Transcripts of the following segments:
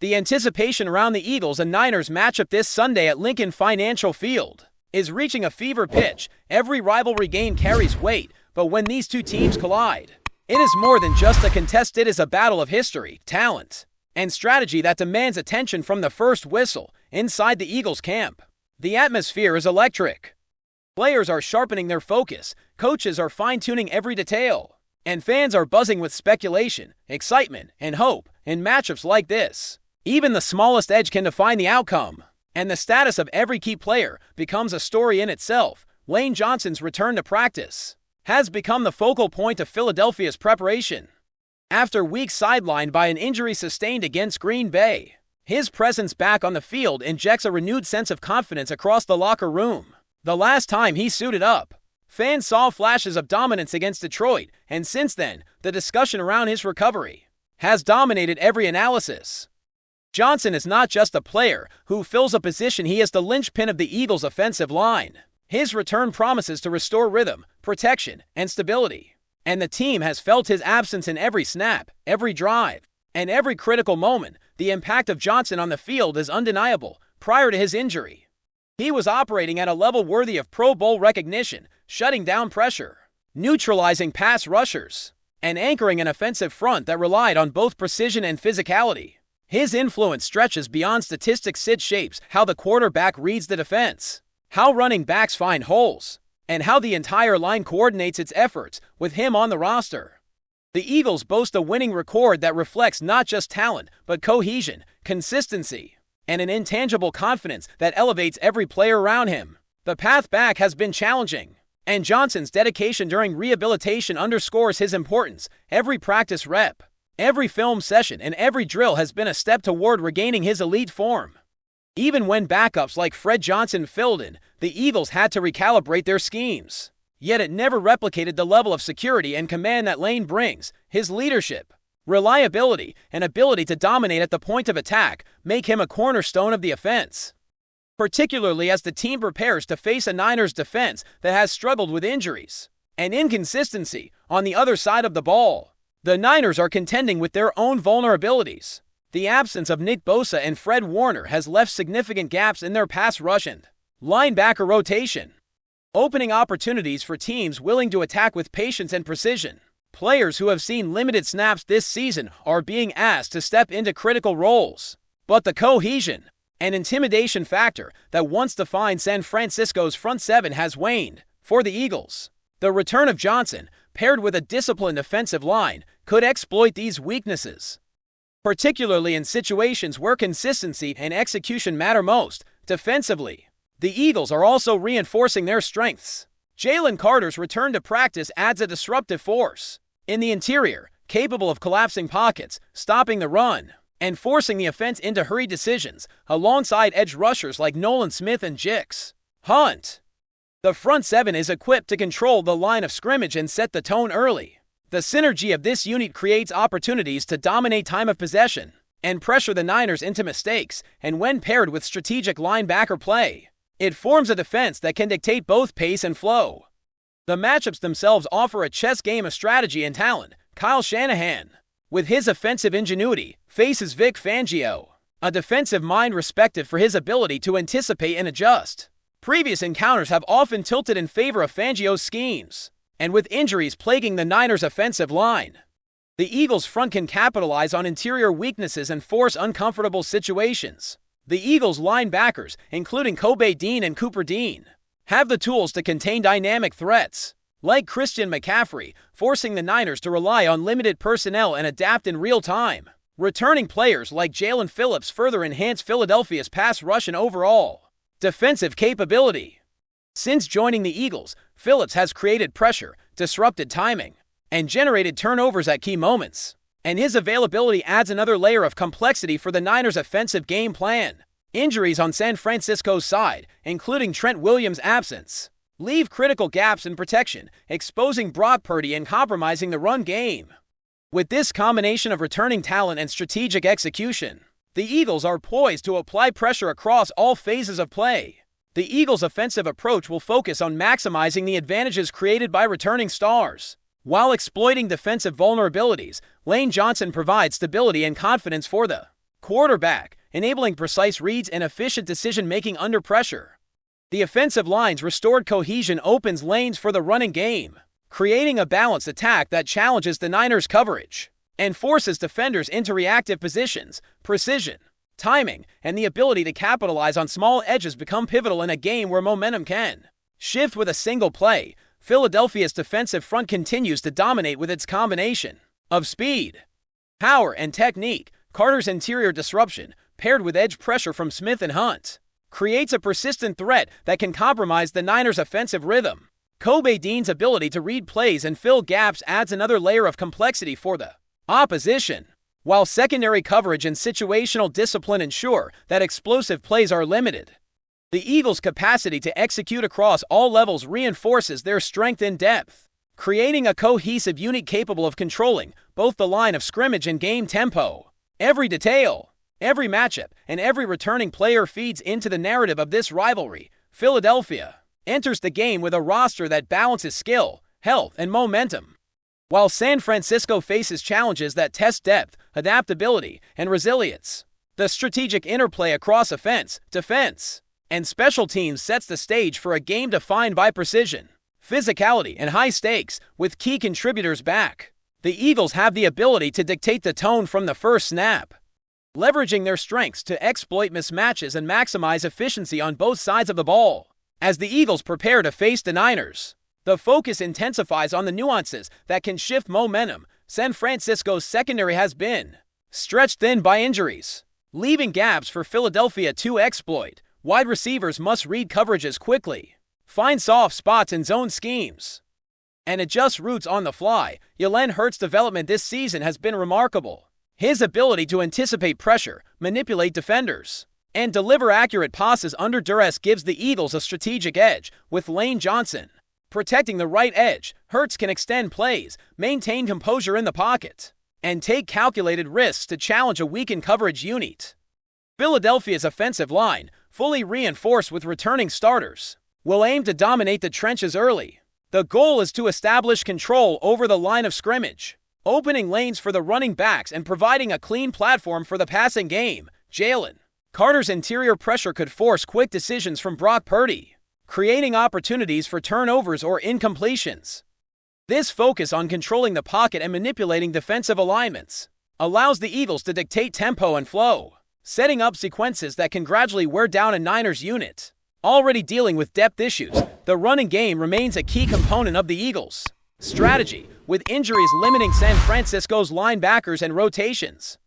The anticipation around the Eagles and Niners matchup this Sunday at Lincoln Financial Field is reaching a fever pitch. Every rivalry game carries weight, but when these two teams collide, it is more than just a contest. It is a battle of history, talent, and strategy that demands attention from the first whistle inside the Eagles camp. The atmosphere is electric. Players are sharpening their focus, coaches are fine-tuning every detail, and fans are buzzing with speculation, excitement, and hope. In matchups like this, even the smallest edge can define the outcome, and the status of every key player becomes a story in itself. Lane Johnson's return to practice has become the focal point of Philadelphia's preparation. After weeks sidelined by an injury sustained against Green Bay, his presence back on the field injects a renewed sense of confidence across the locker room. The last time he suited up, fans saw flashes of dominance against Detroit, and since then, the discussion around his recovery has dominated every analysis. Johnson is not just a player who fills a position, he is the linchpin of the Eagles' offensive line. His return promises to restore rhythm, protection, and stability, and the team has felt his absence in every snap, every drive, and every critical moment. The impact of Johnson on the field is undeniable. Prior to his injury, he was operating at a level worthy of Pro Bowl recognition, shutting down pressure, neutralizing pass rushers, and anchoring an offensive front that relied on both precision and physicality. His influence stretches beyond statistics. It shapes how the quarterback reads the defense, how running backs find holes, and how the entire line coordinates its efforts with him on the roster. The Eagles boast a winning record that reflects not just talent, but cohesion, consistency, and an intangible confidence that elevates every player around him. The path back has been challenging, and Johnson's dedication during rehabilitation underscores his importance. Every practice rep, every film session, and every drill has been a step toward regaining his elite form. Even when backups like Fred Johnson filled in, the Eagles had to recalibrate their schemes. Yet it never replicated the level of security and command that Lane brings. His leadership, reliability, and ability to dominate at the point of attack make him a cornerstone of the offense, particularly as the team prepares to face a Niners defense that has struggled with injuries and inconsistency on the other side of the ball. The Niners are contending with their own vulnerabilities. The absence of Nick Bosa and Fred Warner has left significant gaps in their pass rush and linebacker rotation, opening opportunities for teams willing to attack with patience and precision. Players who have seen limited snaps this season are being asked to step into critical roles, but the cohesion and intimidation factor that once defined San Francisco's front seven has waned. For the Eagles, the return of Johnson, paired with a disciplined offensive line, could exploit these weaknesses, particularly in situations where consistency and execution matter most. Defensively, the Eagles are also reinforcing their strengths. Jalen Carter's return to practice adds a disruptive force in the interior, capable of collapsing pockets, stopping the run, and forcing the offense into hurried decisions, alongside edge rushers like Nolan Smith and Jix Hunt. The front seven is equipped to control the line of scrimmage and set the tone early. The synergy of this unit creates opportunities to dominate time of possession and pressure the Niners into mistakes, and when paired with strategic linebacker play, it forms a defense that can dictate both pace and flow. The matchups themselves offer a chess game of strategy and talent. Kyle Shanahan, with his offensive ingenuity, faces Vic Fangio, a defensive mind respected for his ability to anticipate and adjust. Previous encounters have often tilted in favor of Fangio's schemes, and with injuries plaguing the Niners' offensive line, the Eagles' front can capitalize on interior weaknesses and force uncomfortable situations. The Eagles' linebackers, including Kobe Dean and Cooper Dean, have the tools to contain dynamic threats, like Christian McCaffrey, forcing the Niners to rely on limited personnel and adapt in real time. Returning players like Jalen Phillips further enhance Philadelphia's pass rush and overall defensive capability. Since joining the Eagles, Phillips has created pressure, disrupted timing, and generated turnovers at key moments, and his availability adds another layer of complexity for the Niners' offensive game plan. Injuries on San Francisco's side, including Trent Williams' absence, leave critical gaps in protection, exposing Brock Purdy and compromising the run game. With this combination of returning talent and strategic execution, the Eagles are poised to apply pressure across all phases of play. The Eagles' offensive approach will focus on maximizing the advantages created by returning stars, while exploiting defensive vulnerabilities. Lane Johnson provides stability and confidence for the quarterback, enabling precise reads and efficient decision-making under pressure. The offensive line's restored cohesion opens lanes for the running game, creating a balanced attack that challenges the Niners' coverage and forces defenders into reactive positions. Precision, timing, and the ability to capitalize on small edges become pivotal in a game where momentum can shift with a single play. Philadelphia's defensive front continues to dominate with its combination of speed, power, and technique. Carter's interior disruption, paired with edge pressure from Smith and Hunt, creates a persistent threat that can compromise the Niners' offensive rhythm. Kobe Dean's ability to read plays and fill gaps adds another layer of complexity for the opposition, while secondary coverage and situational discipline ensure that explosive plays are limited. The Eagles' capacity to execute across all levels reinforces their strength in depth, creating a cohesive unit capable of controlling both the line of scrimmage and game tempo. Every detail, every matchup, and every returning player feeds into the narrative of this rivalry. Philadelphia enters the game with a roster that balances skill, health, and momentum, while San Francisco faces challenges that test depth, adaptability, and resilience. The strategic interplay across offense, defense, and special teams sets the stage for a game defined by precision, physicality, and high stakes. With key contributors back, the Eagles have the ability to dictate the tone from the first snap, leveraging their strengths to exploit mismatches and maximize efficiency on both sides of the ball. As the Eagles prepare to face the Niners, the focus intensifies on the nuances that can shift momentum. San Francisco's secondary has been stretched thin by injuries, leaving gaps for Philadelphia to exploit. Wide receivers must read coverages quickly, find soft spots in zone schemes, and adjust routes on the fly. Jalen Hurts' development this season has been remarkable. His ability to anticipate pressure, manipulate defenders, and deliver accurate passes under duress gives the Eagles a strategic edge. With Lane Johnson protecting the right edge, Hurts can extend plays, maintain composure in the pocket, and take calculated risks to challenge a weakened coverage unit. Philadelphia's offensive line, fully reinforced with returning starters, will aim to dominate the trenches early. The goal is to establish control over the line of scrimmage, opening lanes for the running backs and providing a clean platform for the passing game. Jalen Carter's interior pressure could force quick decisions from Brock Purdy, creating opportunities for turnovers or incompletions. This focus on controlling the pocket and manipulating defensive alignments allows the Eagles to dictate tempo and flow, setting up sequences that can gradually wear down a Niners unit already dealing with depth issues. The running game remains a key component of the Eagles' strategy, with injuries limiting San Francisco's linebackers and rotations.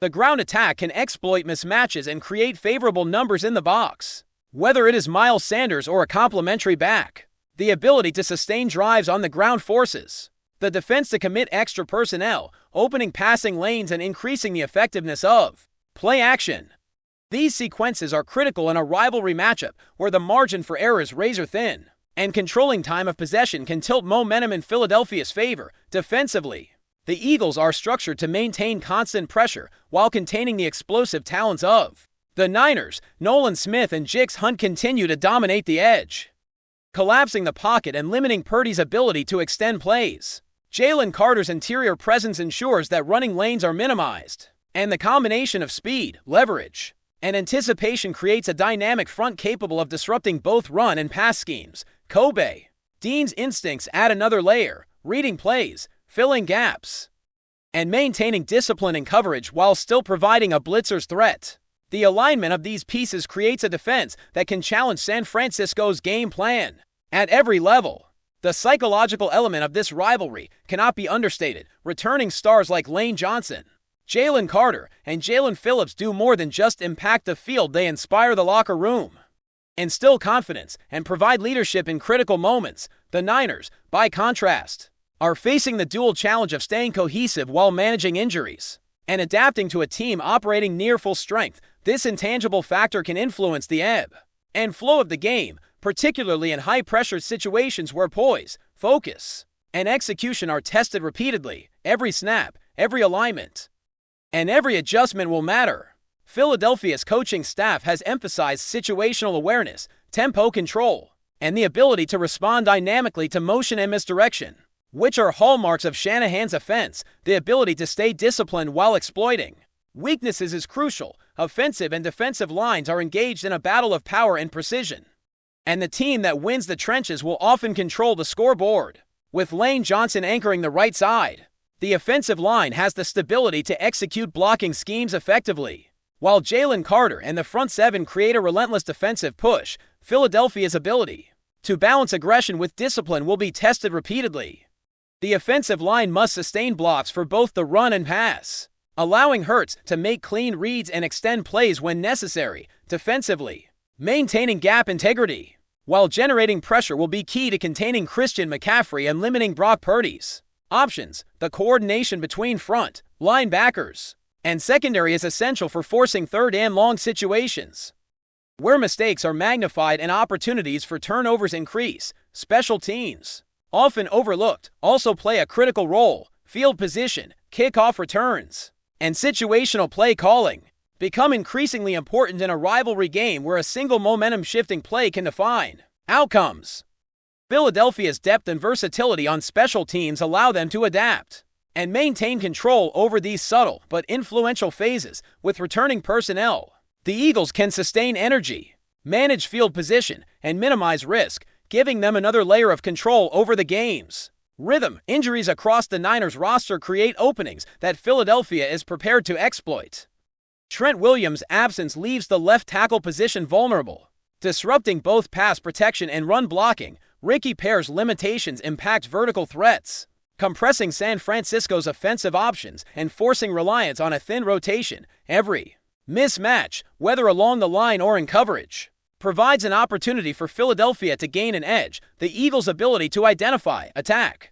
The ground attack can exploit mismatches and create favorable numbers in the box. Whether it is Miles Sanders or a complementary back, the ability to sustain drives on the ground forces the defense to commit extra personnel, opening passing lanes and increasing the effectiveness of play action. These sequences are critical in a rivalry matchup where the margin for error is razor thin, and controlling time of possession can tilt momentum in Philadelphia's favor. Defensively, the Eagles are structured to maintain constant pressure while containing the explosive talents of the Niners. Nolan Smith and Jix Hunt continue to dominate the edge, collapsing the pocket and limiting Purdy's ability to extend plays. Jalen Carter's interior presence ensures that running lanes are minimized, and the combination of speed, leverage, and anticipation creates a dynamic front capable of disrupting both run and pass schemes. Kobe Dean's instincts add another layer, reading plays, filling gaps, and maintaining discipline in coverage while still providing a blitzer's threat. The alignment of these pieces creates a defense that can challenge San Francisco's game plan at every level. The psychological element of this rivalry cannot be understated. Returning stars like Lane Johnson, Jalen Carter, and Jalen Phillips do more than just impact the field. They inspire the locker room, instill confidence, and provide leadership in critical moments. The Niners, by contrast, are facing the dual challenge of staying cohesive while managing injuries and adapting to a team operating near full strength. This intangible factor can influence the ebb and flow of the game, particularly in high-pressure situations where poise, focus, and execution are tested repeatedly. Every snap, every alignment, and every adjustment will matter. Philadelphia's coaching staff has emphasized situational awareness, tempo control, and the ability to respond dynamically to motion and misdirection, which are hallmarks of Shanahan's offense. The ability to stay disciplined while exploiting Weaknesses is crucial. Offensive and defensive lines are engaged in a battle of power and precision. And the team that wins the trenches will often control the scoreboard. With Lane Johnson anchoring the right side, the offensive line has the stability to execute blocking schemes effectively. While Jalen Carter and the front seven create a relentless defensive push, Philadelphia's ability to balance aggression with discipline will be tested repeatedly. The offensive line must sustain blocks for both the run and pass, allowing Hurts to make clean reads and extend plays when necessary. Defensively, maintaining gap integrity while generating pressure will be key to containing Christian McCaffrey and limiting Brock Purdy's options. The coordination between front, linebackers, and secondary is essential for forcing third and long situations, where mistakes are magnified and opportunities for turnovers increase. Special teams, often overlooked, also play a critical role. Field position, kickoff returns, and situational play calling become increasingly important in a rivalry game where a single momentum-shifting play can define outcomes. Philadelphia's depth and versatility on special teams allow them to adapt and maintain control over these subtle but influential phases. With returning personnel, the Eagles can sustain energy, manage field position, and minimize risk, giving them another layer of control over the game's rhythm. Injuries across the Niners roster create openings that Philadelphia is prepared to exploit. Trent Williams' absence leaves the left tackle position vulnerable, disrupting both pass protection and run blocking. Ricky Pear's limitations impact vertical threats, compressing San Francisco's offensive options and forcing reliance on a thin rotation. Every mismatch, whether along the line or in coverage, provides an opportunity for Philadelphia to gain an edge. The Eagles' ability to identify, attack,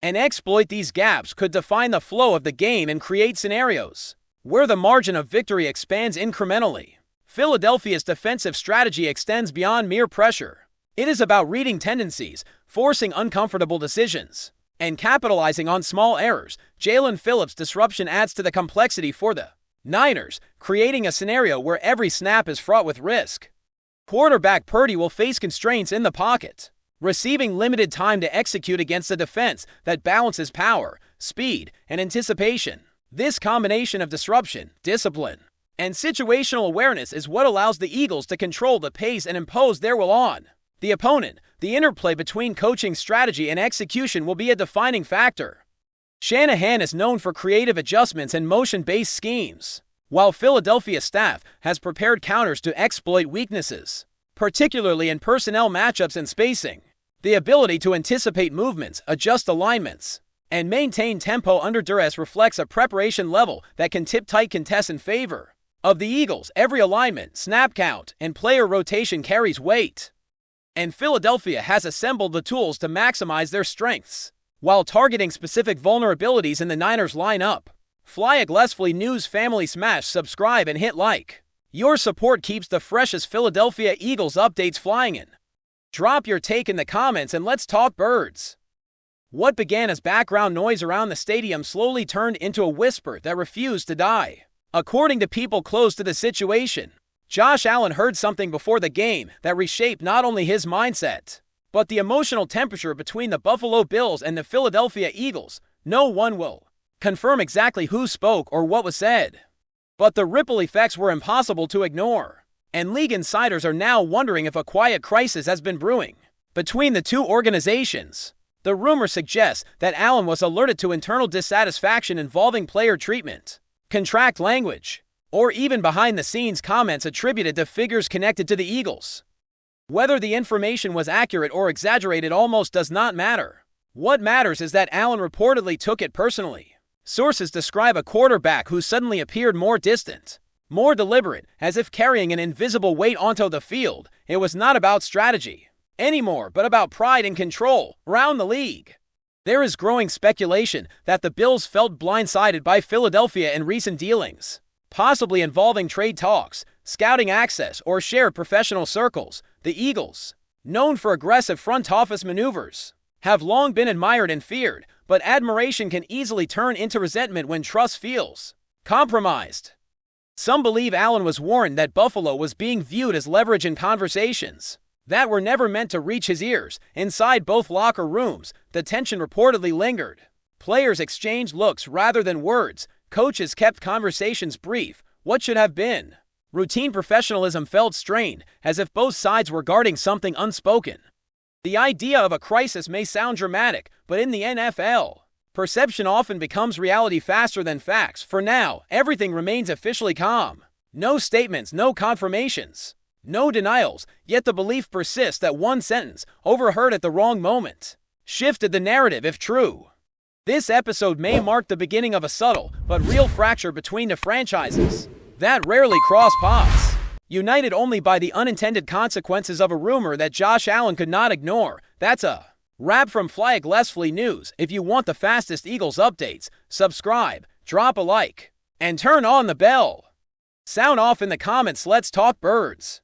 and exploit these gaps could define the flow of the game and create scenarios where the margin of victory expands incrementally. Philadelphia's defensive strategy extends beyond mere pressure. It is about reading tendencies, forcing uncomfortable decisions, and capitalizing on small errors. Jalen Phillips' disruption adds to the complexity for the Niners, creating a scenario where every snap is fraught with risk. Quarterback Purdy will face constraints in the pocket, receiving limited time to execute against a defense that balances power, speed, and anticipation. This combination of disruption, discipline, and situational awareness is what allows the Eagles to control the pace and impose their will on the opponent. The interplay between coaching strategy and execution will be a defining factor. Shanahan is known for creative adjustments and motion-based schemes, while Philadelphia's staff has prepared counters to exploit weaknesses, particularly in personnel matchups and spacing. The ability to anticipate movements, adjust alignments, and maintain tempo under duress reflects a preparation level that can tip tight contests in favor of the Eagles. Every alignment, snap count, and player rotation carries weight, and Philadelphia has assembled the tools to maximize their strengths while targeting specific vulnerabilities in the Niners lineup. FlyEaglesFly News Family, smash subscribe and hit like. Your support keeps the freshest Philadelphia Eagles updates flying in. Drop your take in the comments and let's talk birds. What began as background noise around the stadium slowly turned into a whisper that refused to die. According to people close to the situation, Josh Allen heard something before the game that reshaped not only his mindset, but the emotional temperature between the Buffalo Bills and the Philadelphia Eagles. No one will confirm exactly who spoke or what was said, but the ripple effects were impossible to ignore, and league insiders are now wondering if a quiet crisis has been brewing between the two organizations. The rumor suggests that Allen was alerted to internal dissatisfaction involving player treatment, contract language, or even behind-the-scenes comments attributed to figures connected to the Eagles. Whether the information was accurate or exaggerated almost does not matter. What matters is that Allen reportedly took it personally. Sources describe a quarterback who suddenly appeared more distant, more deliberate, as if carrying an invisible weight onto the field. It was not about strategy anymore, but about pride and control around the league. There is growing speculation that the Bills felt blindsided by Philadelphia in recent dealings, possibly involving trade talks, scouting access, or shared professional circles. The Eagles, known for aggressive front office maneuvers, have long been admired and feared, but admiration can easily turn into resentment when trust feels compromised. Some believe Allen was warned that Buffalo was being viewed as leverage in conversations that were never meant to reach his ears. Inside both locker rooms, the tension reportedly lingered. Players exchanged looks rather than words, Coaches kept conversations brief. What should have been? Routine professionalism felt strained, as if both sides were guarding something unspoken. The idea of a crisis may sound dramatic, but in the NFL, perception often becomes reality faster than facts. For now, everything remains officially calm. No statements, no confirmations, no denials, yet the belief persists that one sentence, overheard at the wrong moment, shifted the narrative if true. This episode may mark the beginning of a subtle but real fracture between the franchises that rarely cross paths. United only by the unintended consequences of a rumor that Josh Allen could not ignore. That's a wrap from FlyEaglesFly News. If you want the fastest Eagles updates, subscribe, drop a like, and turn on the bell. Sound off in the comments. Let's talk birds.